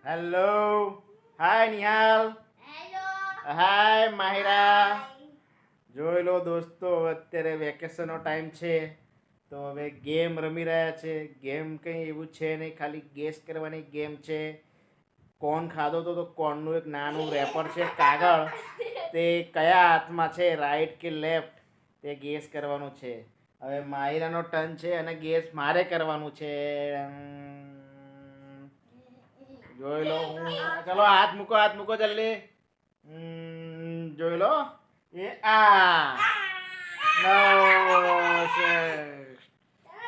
Hello. હાય નિહાલ. Hello. હાય માહિરા. હાય. જોઈ લો દોસ્તો, અત્યારે વેકેશનનો ટાઈમ છે તો હવે ગેમ રમી રહ્યા છે. ગેમ કંઈ એવું છે નહીં, ખાલી ગેસ કરવાની ગેમ છે. કોણ ખાધો તો કોણનું એક નાનું રેપર છે કાગળ, તે કયા હાથમાં છે, રાઈટ કે લેફ્ટ, તે ગેસ કરવાનું છે. હવે માહિરાનો ટર્ન છે અને ગેસ મારે કરવાનું છે. જોઈ લો. ચલો હાથ મૂકો જલ્દી. જોઈ લો. એ નો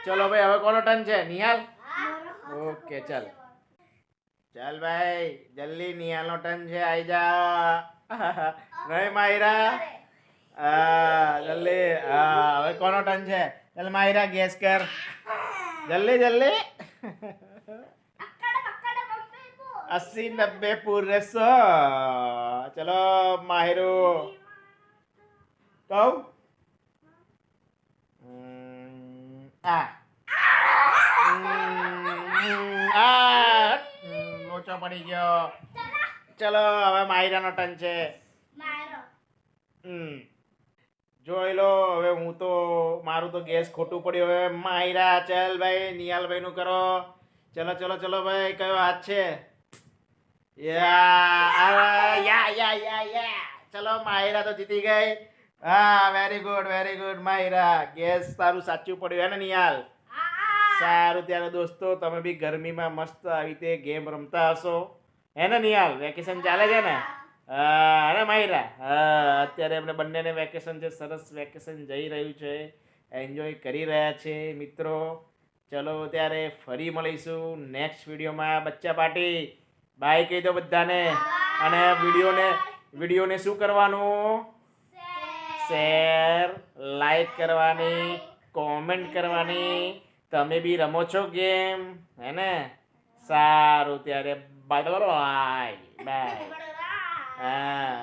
ચલો ભાઈ, હવે કોનો ટર્ન છે? નિહાલ. ઓકે ચાલ ભાઈ, જલ્દી નિહાલનો ટર્ન છે. આઈ જા. નહીં માહિરા. જલ્દી. હવે કોનો ટર્ન છે? ચાલ માહિરા, ગેસ કર જલ્દી. 80-90 પૂરે 100. ચલો માહિરો કહું. લોચો પડી ગયો. ચલો હવે માહિરાનો ટર્ન છે. જોઈ લો. હવે મારું તો ગેસ ખોટું પડ્યું. હવે માહિરા, ચાલ ભાઈ, નિહાલભાઈ નું કરો. ચલો ભાઈ, કયો હાથ છે? ચલો માહિરા તો જીતી ગઈ. હા, વેરી ગુડ માહિરા. ગેસ તારું સાચું પડ્યું હે ને નિહાલ? સારું. ત્યારે દોસ્તો, તમે બી ગરમીમાં મસ્ત આવી રીતે ગેમ રમતા હશો હે ને નિહાલ? વેકેશન ચાલે છે ને? અરે માહિરા, અત્યારે એમને બંનેને વેકેશન છે. સરસ વેકેશન જઈ રહ્યું છે, એન્જોય કરી રહ્યા છે મિત્રો. ચલો ત્યારે ફરી મળીશું નેક્સ્ટ વિડીયોમાં. બચ્ચા પાર્ટી બાય કહી દો બધાને. અને વિડીયોને શું કરવાનું? શેર, લાઈક કરવાની, કોમેન્ટ કરવાની. તમે બી રમો છો ગેમ હે ને? સારું ત્યારે બાય. હા.